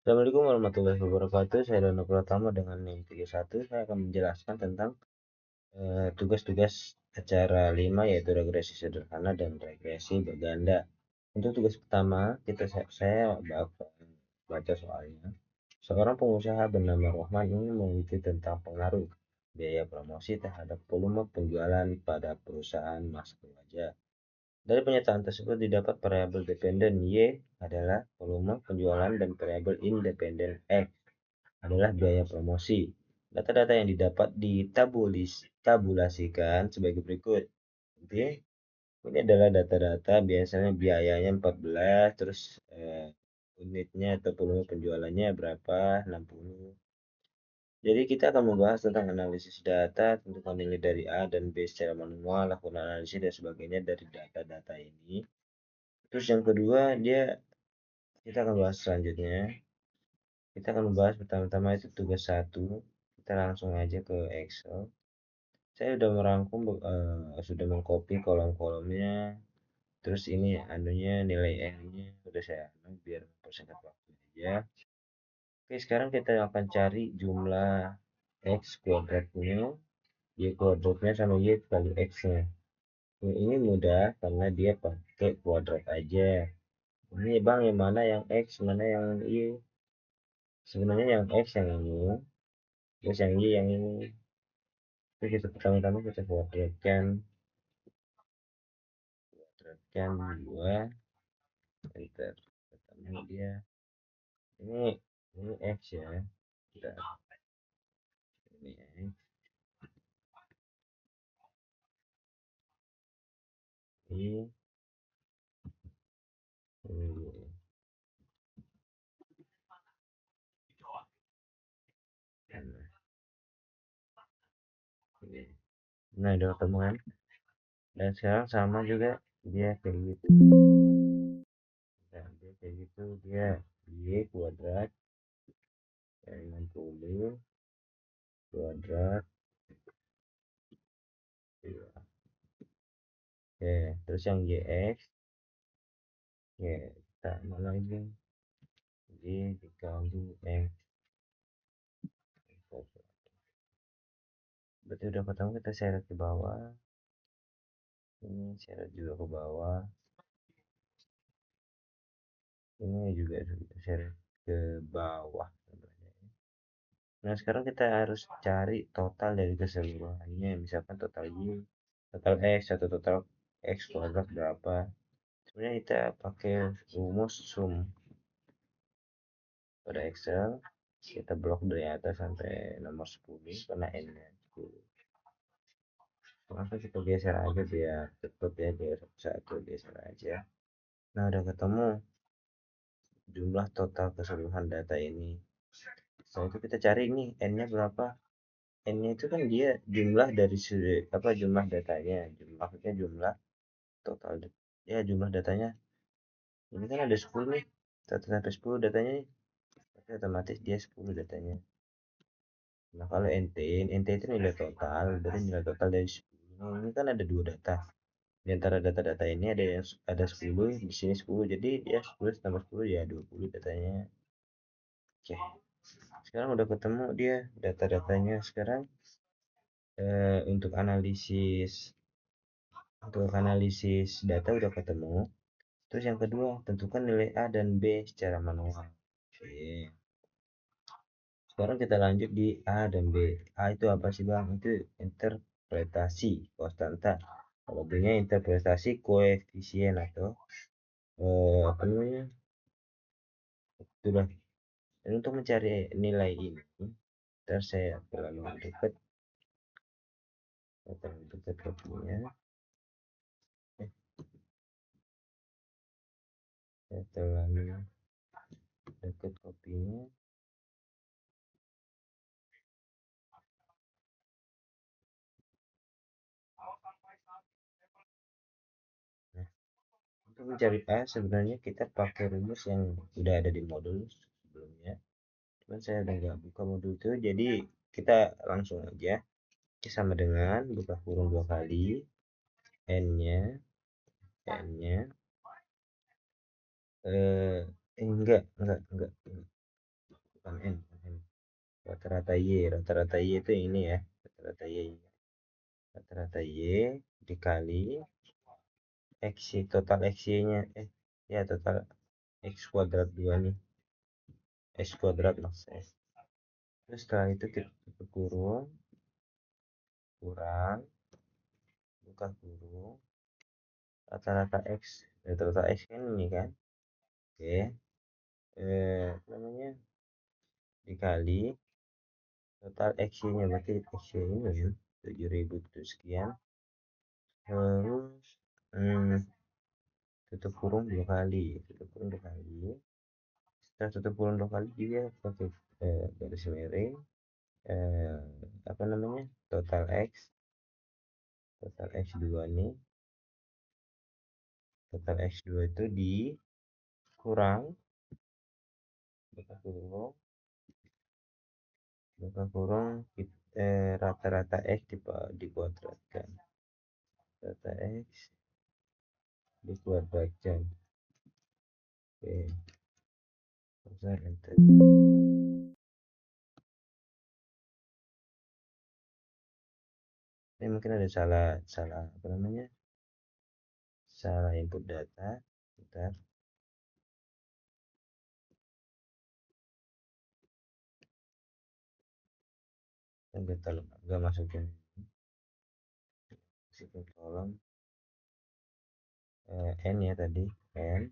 Assalamualaikum warahmatullahi wabarakatuh. Saya Dono Pratama dengan NIM 31. Saya akan menjelaskan tentang tugas-tugas acara 5 yaitu regresi sederhana dan regresi berganda. Untuk tugas pertama, saya akan baca soalnya. Seorang pengusaha bernama Rohman ingin meneliti tentang pengaruh biaya promosi terhadap volume penjualan pada perusahaan masker wajah. Dari pernyataan tersebut didapat variabel dependen Y adalah volume penjualan dan variabel independen X adalah biaya promosi. Data-data yang didapat ditabulasikan sebagai berikut. Oke, ini adalah data-data biasanya biayanya 14, terus unitnya atau volume penjualannya berapa, 60. Jadi kita akan membahas tentang analisis data, tentukan nilai dari A dan B secara manual, lakukan analisis dan sebagainya dari data-data ini. Terus yang kedua, kita akan bahas selanjutnya. Kita akan membahas pertama-tama itu tugas 1. Kita langsung aja ke Excel. Saya sudah merangkum, sudah mengcopy kolom-kolomnya. Terus ini anunya nilai R-nya sudah saya biar mempersingkat waktu aja. Oke, sekarang kita akan cari jumlah X kuadratnya, Y kuadratnya sama Y kali X-nya. Ini mudah karena dia pakai kuadrat aja. Ini bang, yang mana yang X, mana yang Y? Sebenarnya yang X yang ini, terus yang Y yang ini. Oke, kita pertama-tama kita kuadratkan 2, enter. Pertama dia ini X ya. Kita ini X, Y, ini ini. Nah, udah ketemu kan? Dan sekarang sama juga dia kayak gitu. Nah, dia kayak gitu, dia Y kuadrat kali 60 kuadrat. Iya. Oke, terus yang YX ya sama lagi, Y dikali X. Berarti udah ketemu, kita seret ke bawah. Ini seret juga ke bawah. Ini juga seret ke bawah. Nah, sekarang kita harus cari total dari keseluruhannya. Misalkan total Y, total X, atau total X kuadrat berapa. Sebenarnya kita pakai rumus sum pada Excel. Kita blok dari atas sampai nomor 10 karena N-nya 10. Maka kita geser aja biar cepet ya, biar satu geser aja. Nah, udah ketemu jumlah total keseluruhan data ini. Setelah itu kita cari nih N-nya berapa. N-nya itu kan dia jumlah dari jumlah datanya, maksudnya jumlah total ya, jumlah datanya. Ini kan ada 10 nih, 1 sampai 10 datanya nih. Berarti otomatis dia 10 datanya. Nah, kalau NT itu nilai total, berarti nilai total dari 10. Nah, ini kan ada dua data. Di antara data-data ini ada 10, di sini 10. Jadi dia 10 tambah 10 ya 20 datanya. Oke. Sekarang udah ketemu dia data-datanya. Sekarang untuk analisis data udah ketemu. Terus yang kedua, tentukan nilai A dan B secara manual. Oke. Sekarang kita lanjut di A dan B. A itu apa sih bang? Itu interpretasi konstanta. Kalau B-nya interpretasi koefisien atau apa namanya? Itulah. Dan untuk mencari nilai ini, saya terlalu dekat kopinya. Saya terlalu dekat kopinya. Nah, untuk mencari A sebenarnya kita pakai rumus yang udah ada di modul sebelumnya. Cuman saya udah nggak buka modul itu, jadi kita langsung aja. Sama dengan buka kurung 2 kali, n-nya n-nya enggak, bukan N, rata-rata Y. Rata-rata Y itu ini ya, rata-rata Y. Rata-rata Y dikali X, total X-nya, ya total X kuadrat 2 nih, X kuadrat maksudnya. Terus setelah itu kita tutup kurung, kurang, buka kurung, rata-rata X, rata-rata X kan ini kan, oke, namanya dikali total X-nya, berarti X-nya ini ya 7.000 sekian, terus tutup kurung 2 kali, tutup kurung 2 kali, setelah tutup kurung 2 kali dia pakai garis miring, apa namanya, total X2 nih, total X2 itu dikurang, buka kurung, rata-rata X dikuadratkan, rata X dikuadratkan, oke, terus enter. Ini mungkin ada salah apa namanya, salah input data, bentar, nggak masukin kolom N ya tadi, N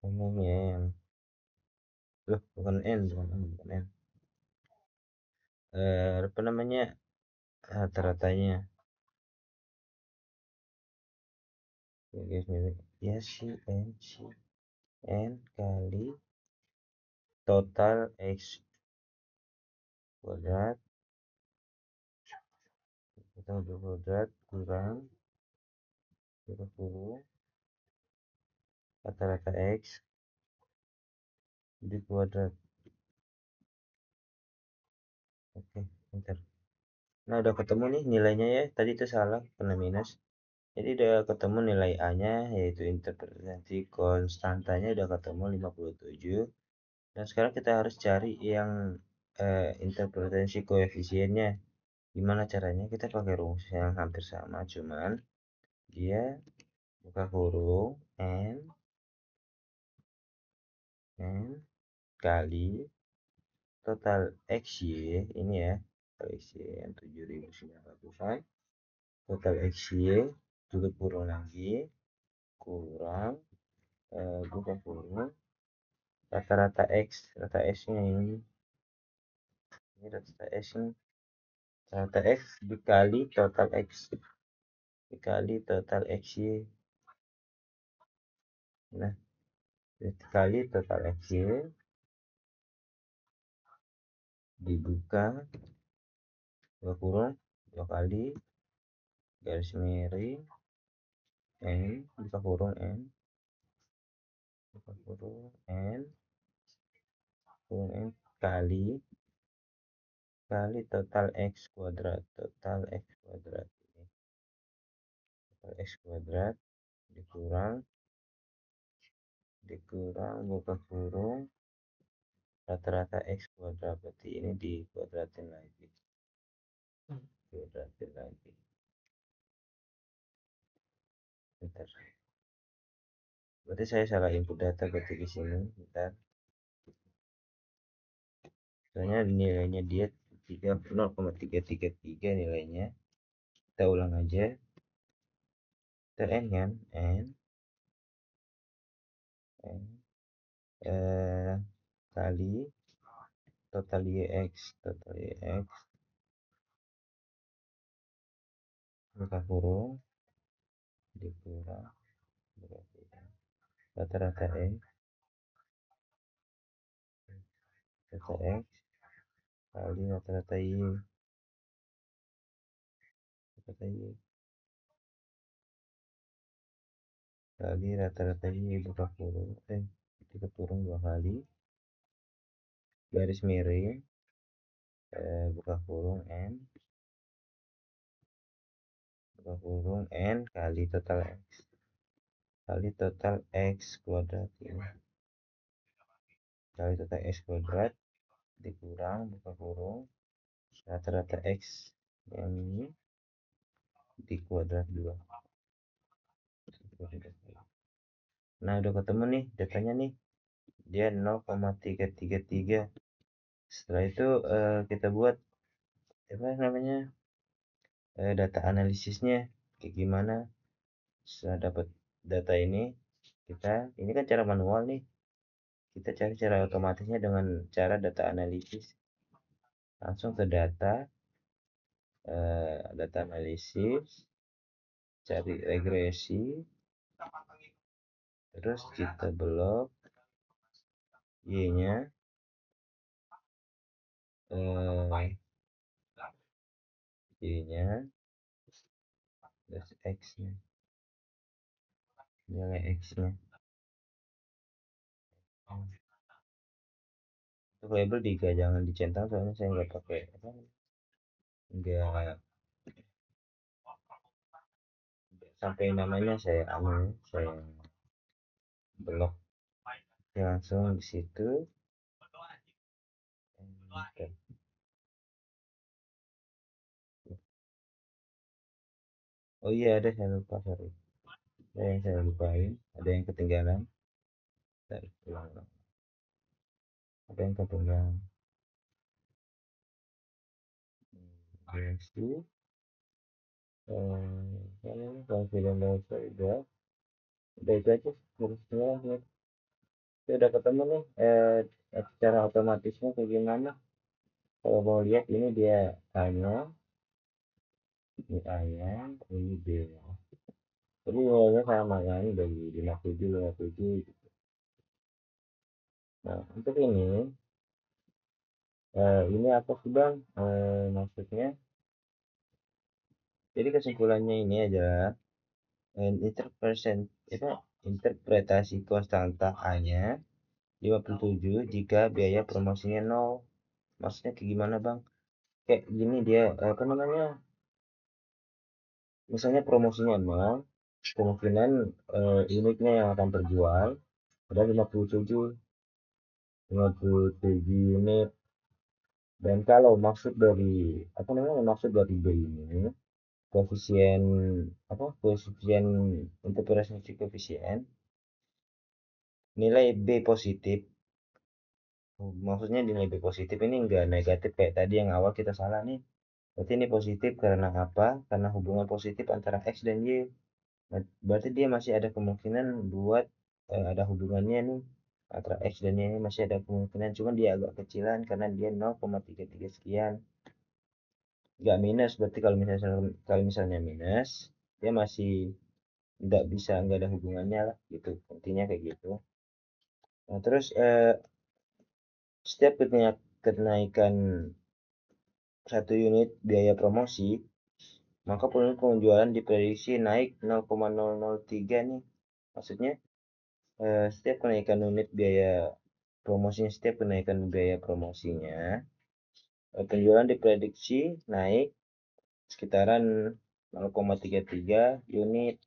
ini yang loh bukan N, bukan N, apa namanya, rata-ratanya ya si N kali total X kuadrat, kurang rata-rata X di kuadrat, oke, bentar. Nah udah ketemu nih nilainya ya, tadi itu salah kena minus, jadi udah ketemu nilai A nya, yaitu interpretasi konstantanya udah ketemu 57. Dan sekarang kita harus cari yang interpretasi koefisiennya. Gimana caranya? Kita pakai rumus yang hampir sama, cuman dia buka kurung n kali total XY ini ya, total XY yang 7.900-an, total XY tutup kurung lagi, kurang, buka kurung, rata-rata X nya ini rata X nya, rata X dikali total XY, nah dikali total XY dibuka dua kurung 2 kali garis miring N, buka kurung N, buka kurung N, kurung N kali total X kuadrat, total X kuadrat ini, total X kuadrat dikurang buka kurung rata-rata X kuadrat, berarti ini dikuadratin lagi, bentar, berarti saya salah input data berarti di sini, bentar, soalnya nilainya dia 0,333 nilainya, kita ulang aja, kita N kan, N kali total YX buka kurung dikurang rata-rata X kali rata-rata Y kali rata-rata Y buka kurung buka kurung 2 kali garis miring buka kurung N kali total X kuadrat ini dikali total X kuadrat dikurang buka kurung rata-rata X yang ini di kuadrat 2. Nah udah ketemu nih datanya nih, dia 0,333. Setelah itu kita buat apa namanya data analisisnya kayak gimana. Setelah dapat data ini ini kan cara manual nih, kita cari cara otomatisnya dengan cara data analisis. Langsung ke data analisis, cari regresi, terus kita blok y nya plus x nya, nilai x nya itu label 3, jangan dicentang soalnya saya nggak pakai nggak sampai namanya saya blok ya, langsung di situ. Oh iya, ada saya lupa, sorry, ada yang saya lupain, ada yang ketinggalan. Ulang. Ada yang ketinggalan. Regresi confident level udah itu aja seterusnya ya. Udah ketemu nih cara otomatisnya kayak gimana. Kalau mau lihat ini dia A-nya, ini A-nya, ini B-nya. Jadi nilainya sama kan dari 57 gitu. Nah untuk ini apa sih bang maksudnya? Jadi kesimpulannya ini adalah interpretasi konstanta A-nya 57 jika biaya promosinya 0. Maksudnya kayak gimana bang? Kayak gini dia apa namanya? Misalnya promosinya 0, kemungkinan unitnya yang akan terjual ada 57 unit. Dan kalau maksud dari B ini koefisien interpretasi koefisien nilai B positif. Maksudnya nilai B positif ini enggak negatif kayak tadi yang awal kita salah nih. Berarti ini positif karena apa? Karena hubungan positif antara X dan Y. Berarti dia masih ada kemungkinan buat ada hubungannya nih antara X dan Y ini masih ada kemungkinan, cuma dia agak kecilan karena dia 0,33 sekian. Nggak minus, berarti kalau misalnya minus dia masih nggak ada hubungannya lah gitu, intinya kayak gitu. Nah terus setiap kenaikan 1 unit biaya promosi, maka volume penjualan diprediksi naik 0,003 nih. Maksudnya setiap kenaikan biaya promosinya penjualan diprediksi naik sekitaran 0,33 unit.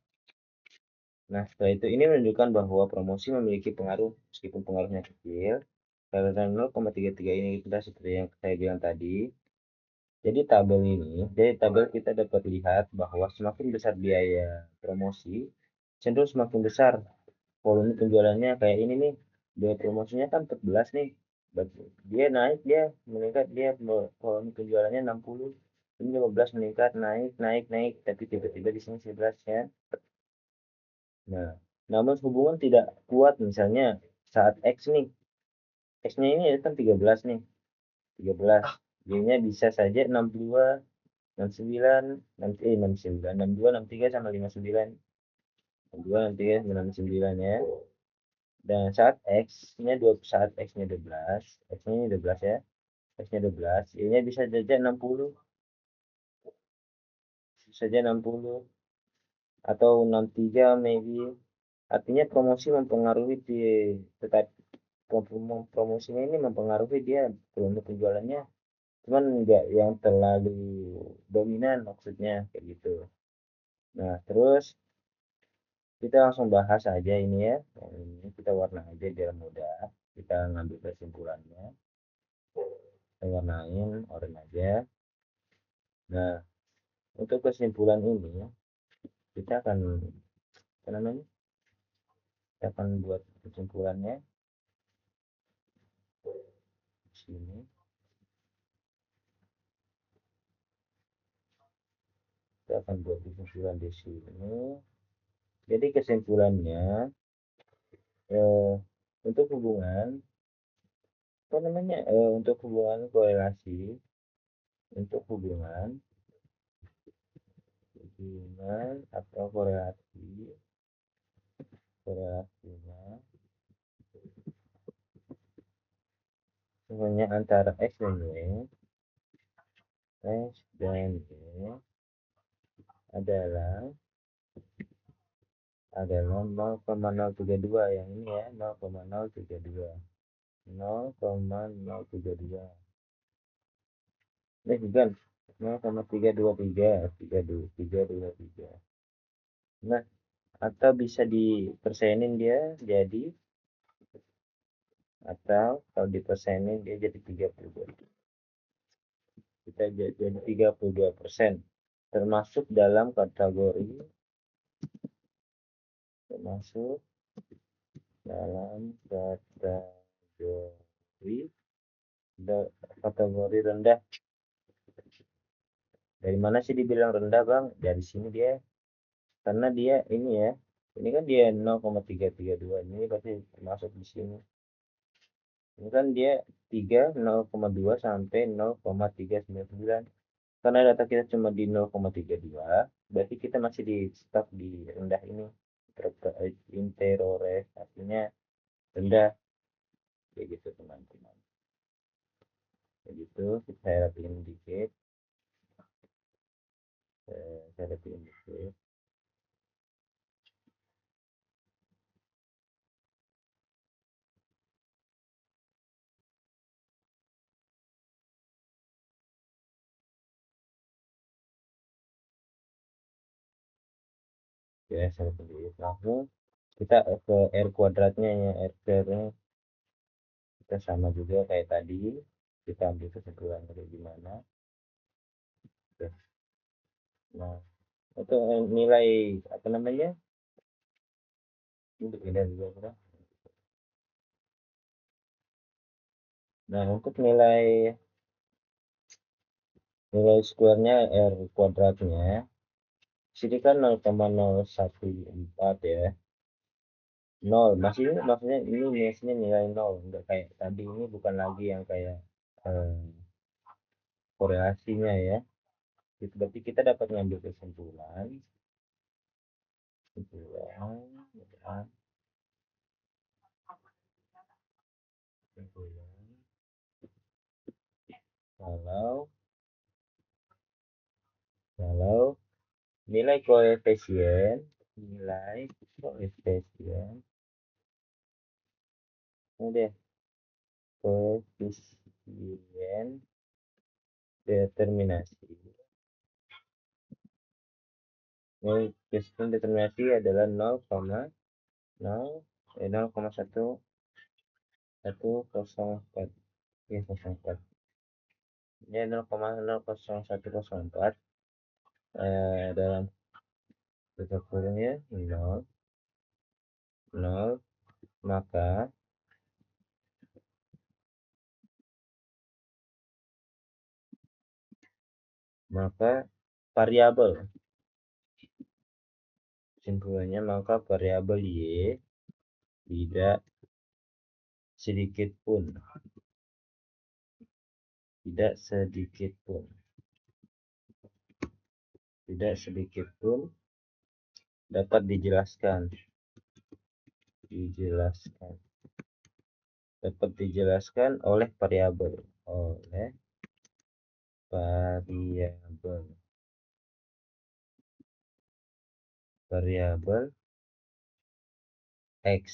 Nah setelah itu ini menunjukkan bahwa promosi memiliki pengaruh meskipun pengaruhnya kecil karena 0,33 ini kita seperti yang saya bilang tadi. Jadi tabel kita dapat lihat bahwa semakin besar biaya promosi cenderung semakin besar volume penjualannya. Kayak ini nih, biaya promosinya kan 14 nih, dia meningkat, dia volume penjualannya 60, ini 15 meningkat, naik, tapi tiba-tiba di sini 11 ya. Nah namun hubungan tidak kuat misalnya saat X nya ini kan 13 nih, 13 Y-nya bisa saja 62, 69, 62, 63 sama 59, 62, 63, 99 ya. Dan saat X-nya 12, X-nya ini 12 ya. X-nya 12, Y-nya bisa saja 60. Atau 63 maybe. Artinya promosinya ini mempengaruhi dia volume penjualannya. Cuman enggak yang terlalu dominan maksudnya kayak gitu. Nah, terus kita langsung bahas aja ini ya. Ini kita warna aja biar mudah. Kita kita ngambil kesimpulannya. Saya warnain oranye aja. Nah, untuk kesimpulan ini kita akan apa namanya? Kita akan buat kesimpulannya di sini. Kita akan buat kesimpulan di sini. Jadi kesimpulannya untuk hubungan apa namanya? Untuk hubungan korelasi, untuk hubungan atau korelasinya semuanya antara X dan Y adalah 0,032 yang ini ya, 0,032 bukan 0,323. Nah, atau bisa dipersenin dia jadi, atau kalau dipersenin dia jadi 32, kita jadi 32%, termasuk dalam kategori rendah. Dari mana sih dibilang rendah, Bang? Dari sini dia, karena dia ini ya, ini kan dia 0,332, ini pasti termasuk di sini. Ini kan dia 0,2 sampai 0,399. Karena data kita cuma di 0,32, berarti kita masih di stop di rendah ini. Interores artinya rendah. Kayak gitu teman-teman. Kayak gitu, saya rapiin dikit. Saya rapiin dikit. Ya, saya rapiin dikit. Langsung kita ke R kuadratnya ya, R kuadratnya kita sama juga kayak tadi, kita ambil kesimpulan dari gimana. Oke. Nah, untuk nilai apa namanya, untuk ini juga. Nah, untuk nilai square-nya R kuadratnya sini kan 0,014 ya, 0 maksudnya ini nilai 0, enggak kayak tadi, ini bukan lagi yang kayak korelasinya ya. Itu berarti kita dapat ngambil kesimpulan kalau nilai koefisien ini koefisien determinasi adalah 0,104 ya, 04. Ini 0,00104 dalam tutup kurungnya 0, maka variabel, kesimpulannya maka variabel Y tidak sedikit pun dapat dijelaskan oleh variabel X.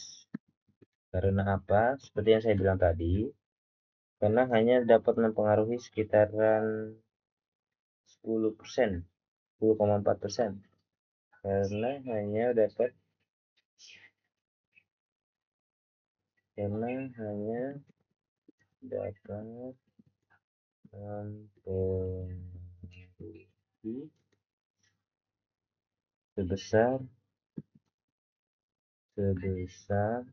Karena apa? Seperti yang saya bilang tadi, karena hanya dapat mempengaruhi sekitaran 10%, 10,4%, karena hanya dapat karena hanya dapat mempengaruhi sebesar sebesar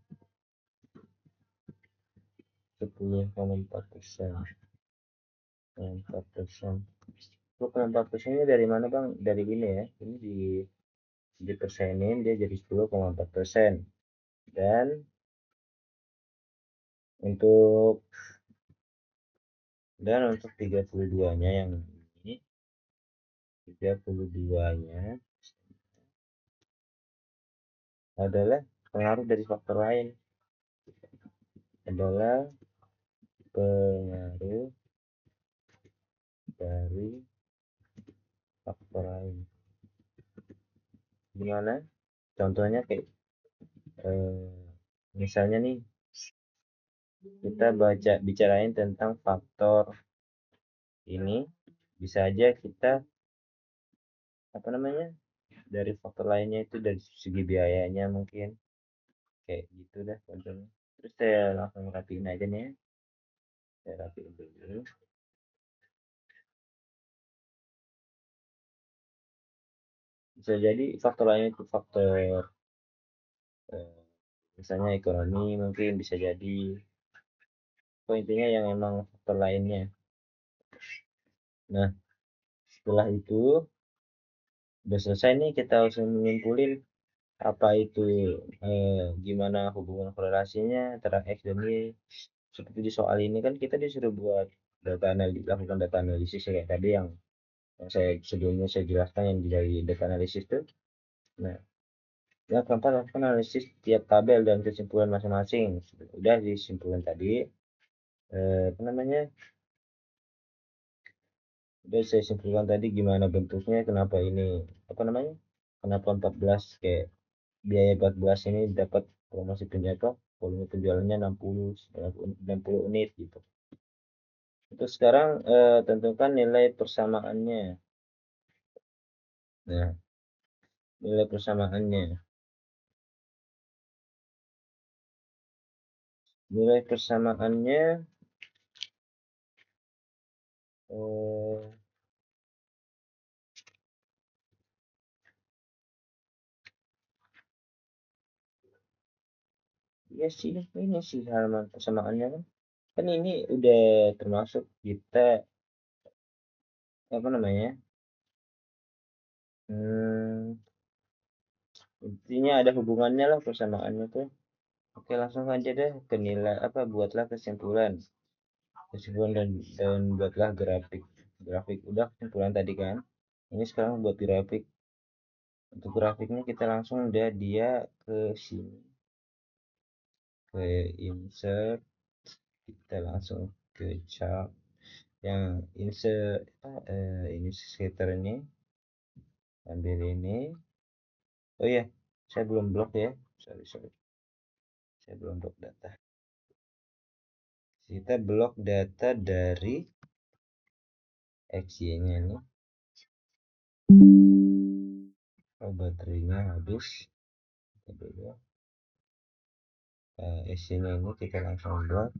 10,4%. 4%. 10,4%-nya dari mana Bang? Dari ini ya. Ini dipersenin dia jadi 10,4%. Dan untuk 32-nya yang ini 32-nya adalah pengaruh dari faktor lain, adalah pengaruh dari faktor lain. Gimana? Contohnya kayak misalnya nih kita bicarain tentang faktor ini, bisa aja kita apa namanya dari faktor lainnya itu dari segi biayanya mungkin kayak gitu dah contohnya. Terus saya langsung rapiin aja nih ya. Saya rapiin dulu. Bisa jadi faktor lainnya itu faktor misalnya ekonomi mungkin bisa jadi. Intinya yang emang faktor lainnya. Nah setelah itu udah selesai nih, kita harus menyimpulin apa itu gimana hubungan korelasinya antara X dan Y. Seperti di soal ini kan kita disuruh buat lakukan data analisis ya, kayak tadi yang saya sebelumnya saya jelaskan yang dari data analisis itu. Nah, yang keempat lakukan analisis tiap tabel dan kesimpulan masing-masing. Udah disimpulkan tadi apa namanya, udah saya simpulkan tadi gimana bentuknya, kenapa ini apa namanya, kenapa 14 kayak biaya 14 ini dapat promosi penjualan, volume penjualannya 60 unit gitu. Untuk sekarang tentukan nilai persamaannya. Nah, nilai persamaannya. Nilai persamaannya eh, ya sih ini sih halaman persamaannya kan. Kan ini udah termasuk kita apa namanya? Hmm, intinya ada hubungannya lah persamaannya tuh. Oke, langsung aja deh ke nilai apa, buatlah kesimpulan. Kesimpulan dan buatlah grafik. Grafik udah kesimpulan tadi kan. Ini sekarang buat grafik. Untuk grafiknya kita langsung dia ke sini, ke insert, kita langsung ke chart yang insert ini sekitar ini, ambil ini. Oh iya, saya belum blok ya, sorry, saya belum blok data. Kita blok data dari XY nya nih. Oh, baterainya habis. XY nya ini kita langsung blok.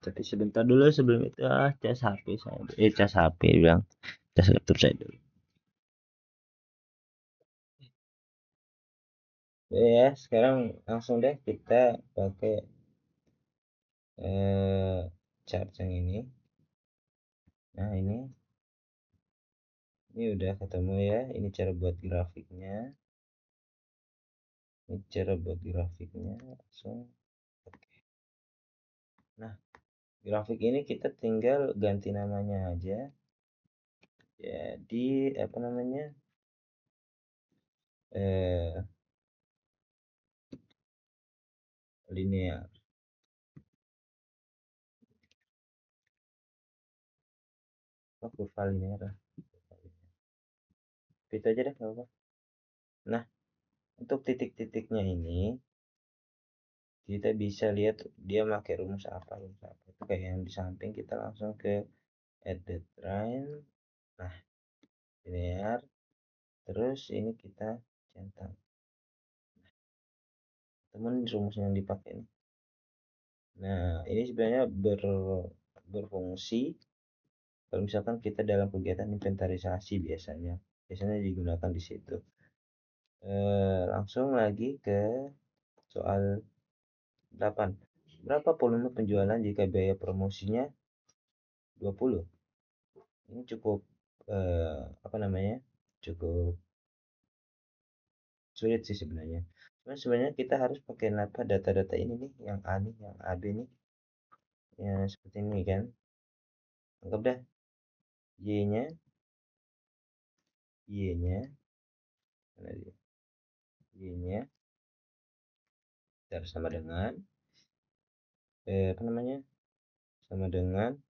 Tapi sebentar dulu sebelum itu cas HP saya. Cas HP bilang. Cas laptop saya dulu. Ya, sekarang langsung deh kita pakai chart yang ini. Nah, ini udah ketemu ya. Ini cara buat grafiknya. Langsung. Nah, grafik ini kita tinggal ganti namanya aja. Jadi apa namanya? Linear. Kurva linear. Itu aja deh, apa. Nah, untuk titik-titiknya ini kita bisa lihat dia pakai rumus apa. Itu kayak yang di samping, kita langsung ke edit line. Nah, linear. Terus ini kita centang. Temen rumus yang dipakai ini. Nah, ini sebenarnya berfungsi kalau misalkan kita dalam kegiatan inventarisasi biasanya digunakan di situ. Langsung lagi ke soal 8. Berapa volume penjualan jika biaya promosinya 20? Ini cukup apa namanya? Cukup sulit sih sebenarnya. Cuma sebenarnya kita harus pakai apa data-data ini nih, yang A nih, yang AB nih, yang seperti ini kan. Anggap dah Y-nya, Y-nya, mana dia? Y-nya sama dengan apa namanya? Sama dengan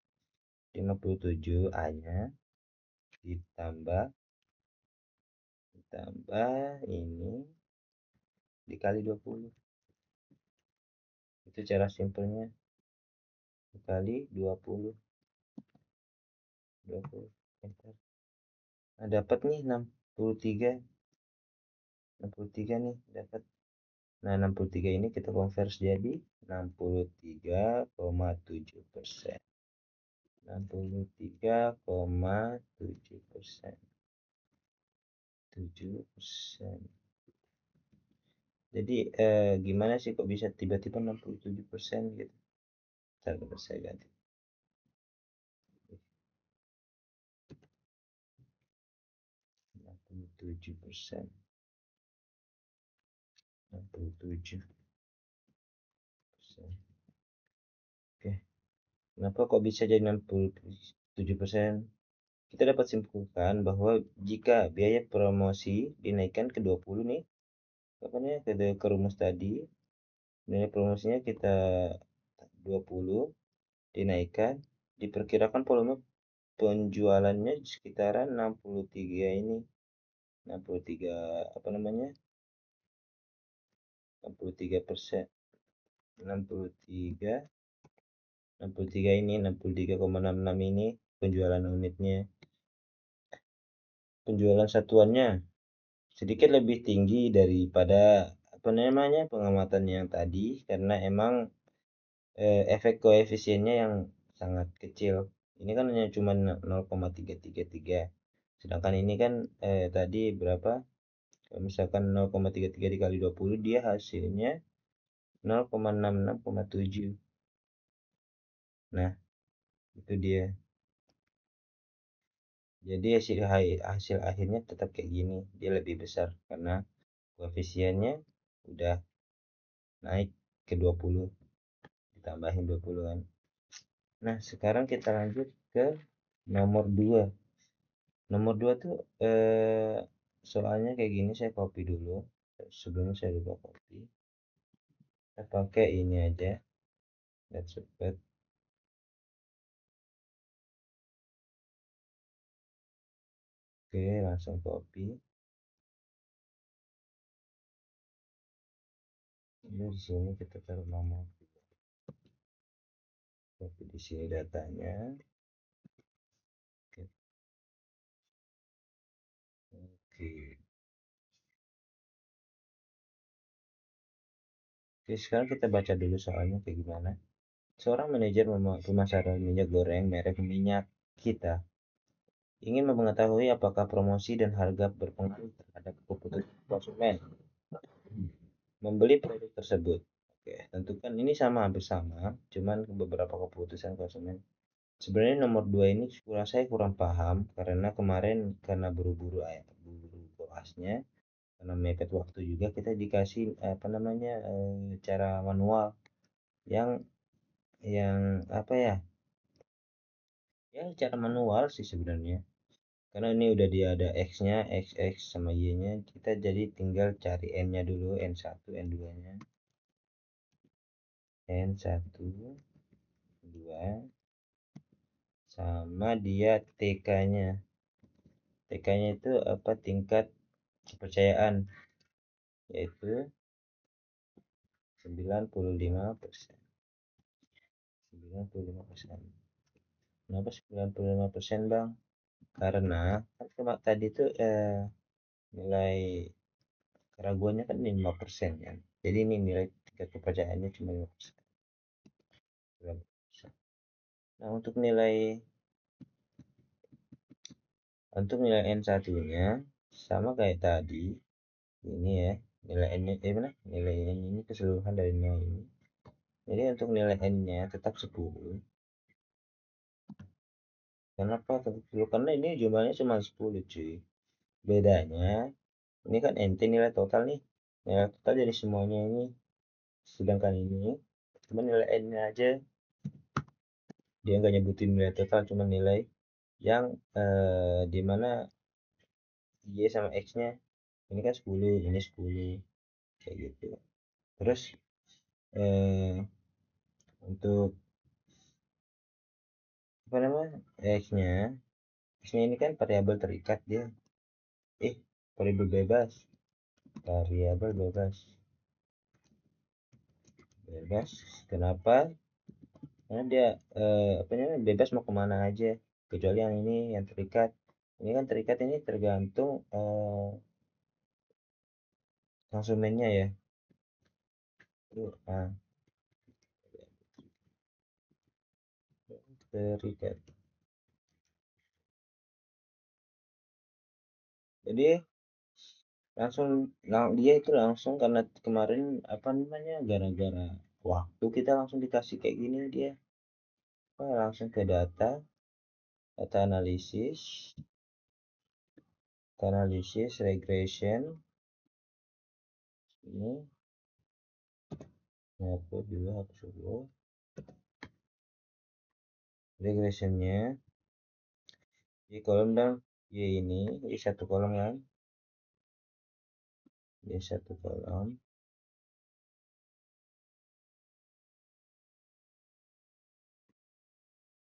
57 A-nya ditambah ini dikali 20. Itu cara simpelnya. Dikali 20. 20. Nah, dapat nih 63 nih dapat. Nah, 63 ini kita konversi jadi 63,7%. 63,7%. 7%. Jadi gimana sih kok bisa tiba-tiba 67% gitu? Bentar, saya ganti. 67%. 67%. Oke. Kenapa kok bisa jadi 67%? Kita dapat simpulkan bahwa jika biaya promosi dinaikkan ke 20 nih, katanya ke rumus tadi, nilai promosinya kita 20 dinaikkan, diperkirakan volume penjualannya sekitaran 63 ini. 63 apa namanya? 63%. 63 63 ini 63,66 ini penjualan unitnya. Penjualan satuannya sedikit lebih tinggi daripada apa namanya pengamatan yang tadi karena emang efek koefisiennya yang sangat kecil. Ini kan hanya cuma 0,333. Sedangkan ini kan tadi berapa? Kalau misalkan 0,33 dikali 20 dia hasilnya 0,66,7. Nah, itu dia. Jadi hasil akhirnya tetap kayak gini, dia lebih besar karena koefisiennya udah naik ke 20, ditambahin 20 kan. Nah, sekarang kita lanjut ke nomor 2. Nomor 2 tuh soalnya kayak gini, saya copy dulu. Sebelumnya saya lupa copy. Kita pakai ini aja. Let's support. Oke, langsung copy. Ini di sini kita taruh nomor. Copy di sini datanya. Oke. Oke. Oke, sekarang kita baca dulu soalnya kayak gimana. Seorang manajer pemasaran minyak goreng merek minyak kita ingin mengetahui apakah promosi dan harga berpengaruh terhadap keputusan konsumen membeli produk tersebut. Oke, tentukan ini sama hampir sama, cuman beberapa keputusan konsumen. Sebenarnya nomor 2 ini saya kurang paham karena kemarin karena buru-buru koasnya, karena mepet waktu juga kita dikasih apa namanya cara manual yang apa ya? Ya cara manual sih sebenarnya. Karena ini udah dia ada X-nya, XX sama Y-nya, kita jadi tinggal cari N-nya dulu, N1, N2-nya. N1, 2, sama dia TK-nya. TK-nya itu apa tingkat kepercayaan, yaitu 95%. 95%. Kenapa 95%, Bang? Karena kan cuma tadi tuh nilai keraguannya kan 5% kan. Jadi ini nilai tingkat kepercayaannya cuma 5%. Berapa bisa. Nah, untuk nilai N1-nya sama kayak tadi. Ini ya, nilai N-nya mana? Nilai N ini keseluruhan dari nilai ini. Jadi untuk nilai N-nya tetap 10. Kenapa tetap 10? Karena ini jumlahnya cuma 10, cuy. Bedanya, ini kan NT nilai total nih. Nilai total dari semuanya ini. Sedangkan ini cuma nilai N-nya aja. Dia nggak nyebutin nilai total, cuma nilai yang dimana Y sama X-nya. Ini kan 10, ini 10. Kayak gitu. Terus eh, untuk apa namanya? X-nya ini kan variabel terikat dia. Eh, variabel bebas. Variabel bebas. Bebas. Kenapa? Karena dia apa namanya? Bebas mau kemana aja. Kecuali yang ini yang terikat. Ini kan terikat ini tergantung konsumennya ya. Nah, terikat. Jadi dia itu langsung karena kemarin apa namanya gara-gara waktu kita langsung dikasih kayak gini dia langsung ke data analisis regression ini hapus dulu regressionnya di kolom dan y satu kolom kan y satu kolom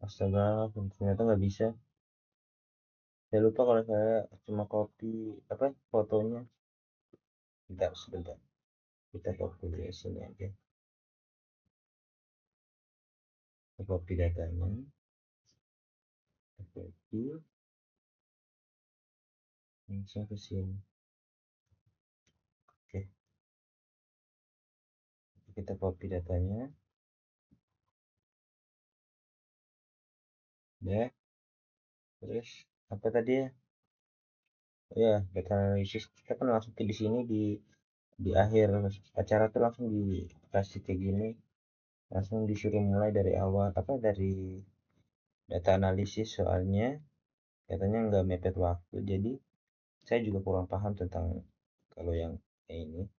astaga ternyata nggak bisa. Saya lupa kalau saya cuma copy apa fotonya. Bentar, sebentar. Kita copy di sini aja. Kita copy datanya. Kita copy langsung ke sini. Oke, kita copy datanya. Ya, terus apa tadi ya? Oh ya, data analisis kita kan langsung ke di sini di akhir acara tuh langsung dikasih kayak gini. Langsung disuruh mulai dari awal apa dari data analisis soalnya katanya nggak mepet waktu. Jadi saya juga kurang paham tentang kalau yang ini.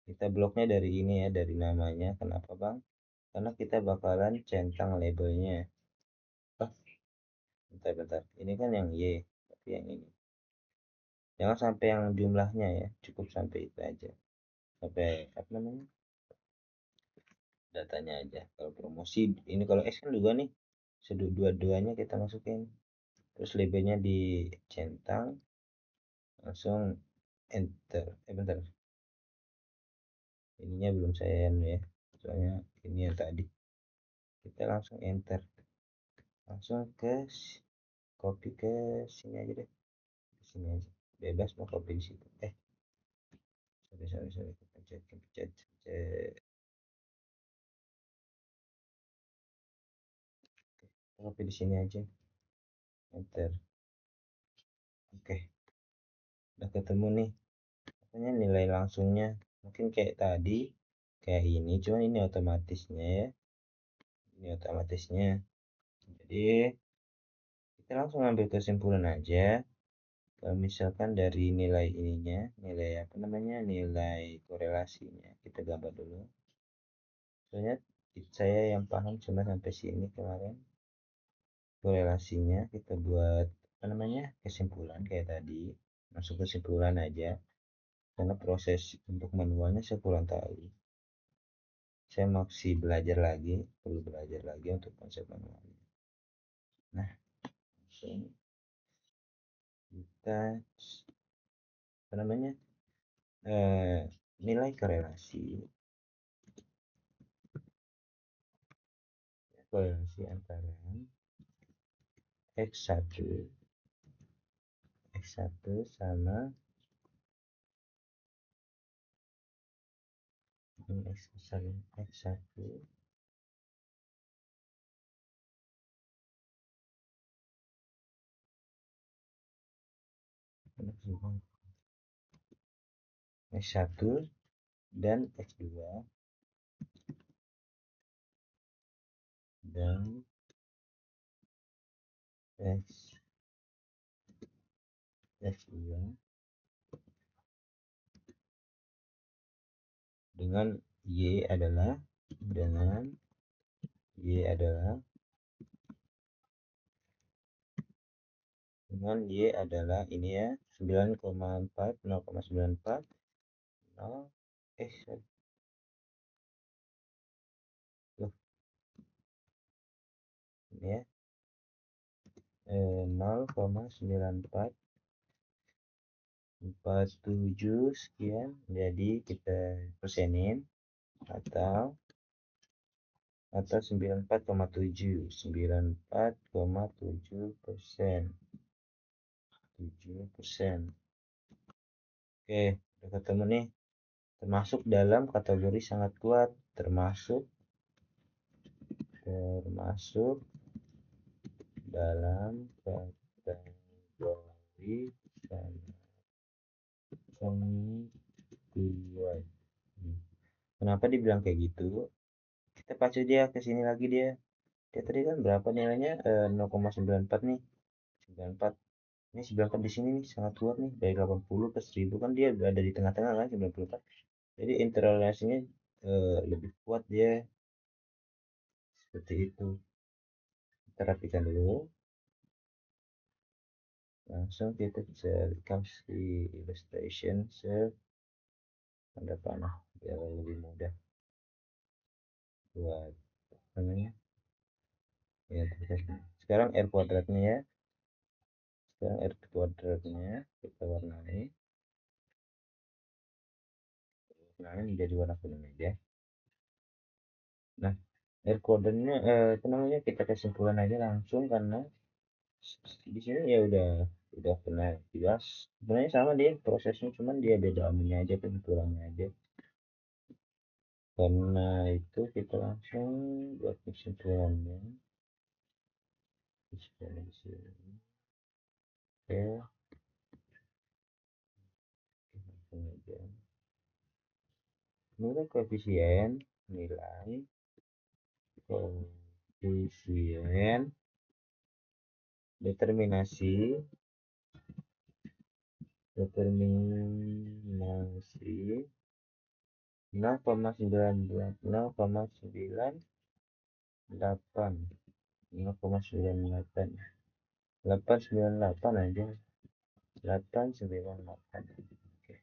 Kita bloknya dari ini ya, dari namanya. Kenapa Bang? Karena kita bakalan centang labelnya. Ah, bentar. Ini kan yang Y, tapi yang ini. Jangan sampai yang jumlahnya ya, cukup sampai itu aja. Sampai apa namanya? Datanya aja. Kalau promosi ini kalau X kan dua nih. Dua-duanya kita masukin. Terus labelnya dicentang, langsung enter. Bentar. Ininya belum saya ya. Soalnya ini yang tadi. Kita langsung enter. Langsung ke copy ke sini aja deh. Ke sini aja. Bebas mau copy di situ. Sorry. Pencet. Copy di sini aja. Enter. Oke, udah ketemu nih. Makanya nilai langsungnya mungkin kayak tadi, kayak ini, cuman ini otomatisnya ya. Ini otomatisnya. Jadi kita langsung ambil kesimpulan aja. Kalau misalkan dari nilai ininya, nilai apa namanya, nilai korelasinya, kita gambar dulu. Soalnya saya yang paham cuma sampai sini kemarin. Korelasinya kita buat apa namanya, kesimpulan kayak tadi. Masuk kesimpulan aja. Karena proses untuk manualnya saya kurang tahu. Saya masih perlu belajar lagi untuk konsep manualnya. Nah, langsung kita apa namanya, nilai korelasi antara x1 x1 sama ini x1 S1 dan S2 dan S2 dengan Y adalah ini ya 9,4 0,94 0 loh, ini ya 0,9447 sekian, jadi kita persenin atau 94,7 7%. Oke, udah ketemu nih, termasuk dalam kategori sangat kuat, termasuk dalam kategori sangat kuat. Kenapa dibilang kayak gitu? Kita pacu dia ke sini lagi, dia tadi kan berapa nilainya, 0,94 nih, 94. Ini 94 di sini nih sangat kuat nih, dari 80 ke 1000 kan dia ada di tengah-tengah kan 94. Jadi interrelasinya lebih kuat dia, seperti itu. Kita rapikan dulu, langsung kita bisa kasih illustration tanda panah biar lebih mudah buat namanya ya. Sekarang R kuadratnya ya, kita warnai menjadi warna kuning aja. Nah, R kuadratnya apa namanya, kita kesimpulan aja langsung, karena di sini ya udah pernah jelas. Sebenarnya sama dia prosesnya, cuman dia beda aminnya aja, kesimpulannya aja. Karena itu kita langsung buat kesimpulannya di sini. Oke, langsung aja. Nilai koefisien determinasi 898 aja, 898. Oke.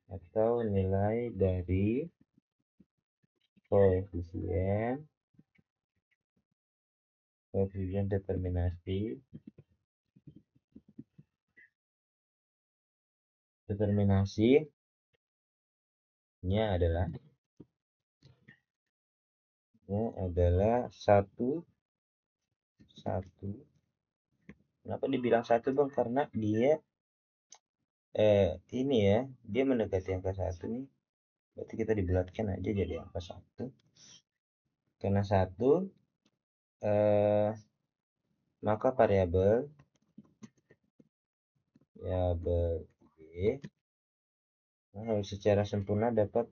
atau nilai dari koefisien determinasinya adalah satu. Kenapa dibilang satu bang? Karena dia ini ya, dia mendekati angka 1 nih, berarti kita dibulatkan aja jadi angka 1. Karena 1, maka variabel Y harus secara sempurna dapat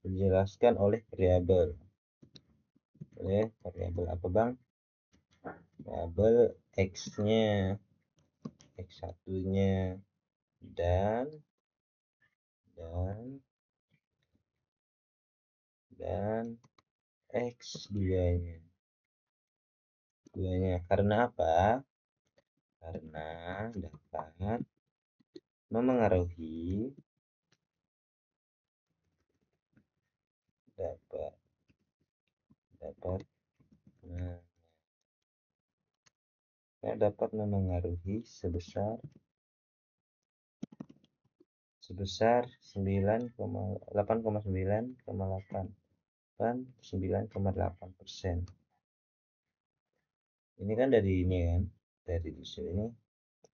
dijelaskan oleh variabel apa bang? Variabel x-nya, x1-nya dan x2-nya. Karena apa? Karena dapat memengaruhi sebesar 8,9,8%. Ini kan dari ini kan, dari di sini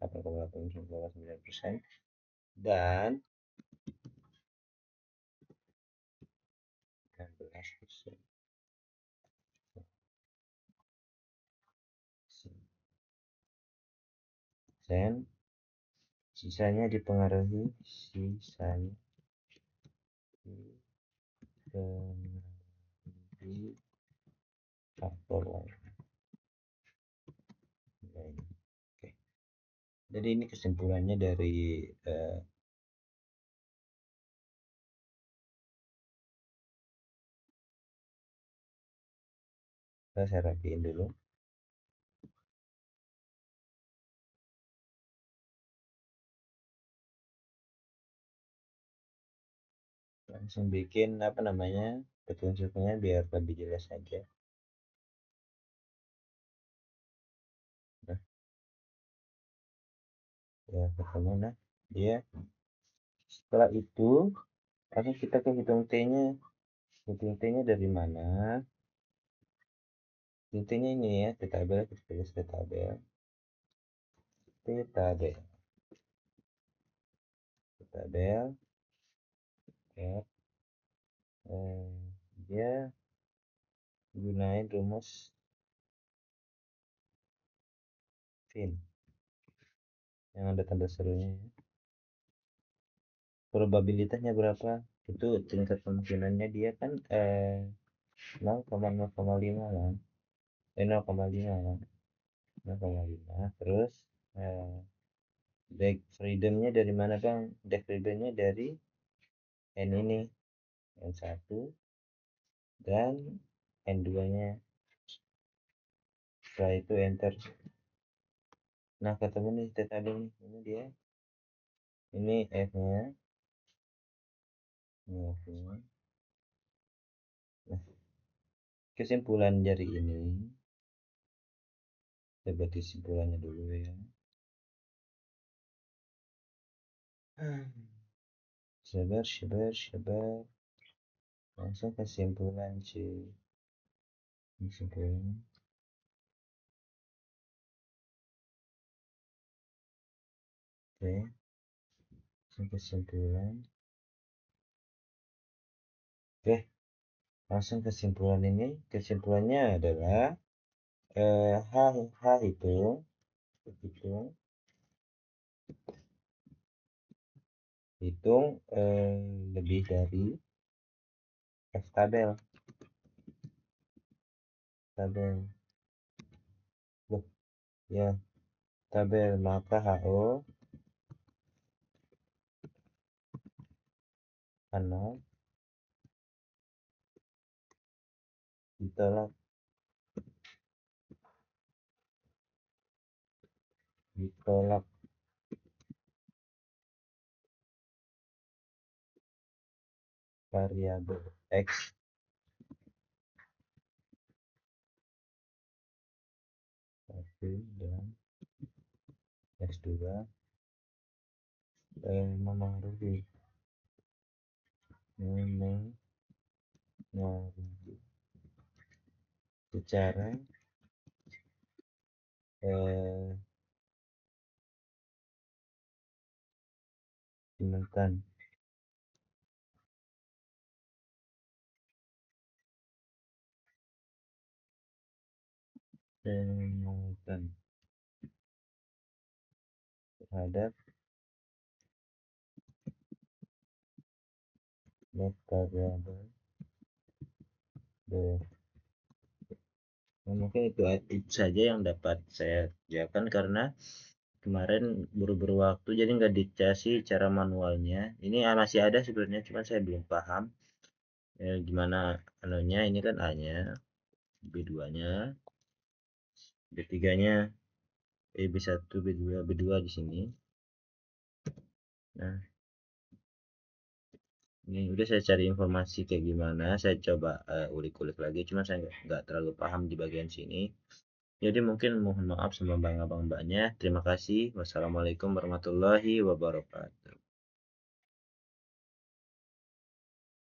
8,89% dan 16%. Sisanya dipengaruhi sisanya dipengaruhi faktor lain. Oke. Jadi ini kesimpulannya dari saya rapiin dulu. Langsung bikin apa namanya petunjuknya biar lebih jelas aja. Nah, ya ketemu. Nah, dia setelah itu langsung kita ke hitung t-nya. Hitung t-nya dari mana? Hitung t-nya ini ya, t tabel, kita tulis t tabel. T tabel. T tabel. Ya. Dia gunain rumus Fin yang ada tanda serunya ya. Probabilitasnya berapa? Itu tingkat kemungkinannya dia kan 0,05 kan, 0,5 kan, 0,5. Terus back freedomnya dari mana bang? Back freedomnya dari n ini, n1 dan n2 nya. Setelah itu enter. Nah ketemu nih tadi nih, ini dia, ini f nya, ini f nya. Nah, kesimpulan dari ini, coba kesimpulannya dulu ya. Sabar. Langsung kesimpulan sih. Kesimpulan. Oke. Kesimpulan. Oke. Langsung kesimpulan ini. Kesimpulannya adalah H hitung lebih dari F tabel. Loh, ya, tabel, maka HO 0 ditolak variabel X satu dan X2 memengaruhi secara simultan terhadap variabel B. Nah, mungkin itu saja yang dapat saya kerjakan karena kemarin buru-buru waktu jadi nggak dikasih cara manualnya. Ini masih ada sebenarnya, cuma saya belum paham gimana anunya. Ini kan A nya, B2 nya, B3 nya, B1, B2 di sini. Nah, ini udah saya cari informasi kayak gimana, saya coba ulik-ulik lagi, cuma saya nggak terlalu paham di bagian sini. Jadi mungkin mohon maaf sama bang abang mbaknya. Terima kasih. Wassalamualaikum warahmatullahi wabarakatuh.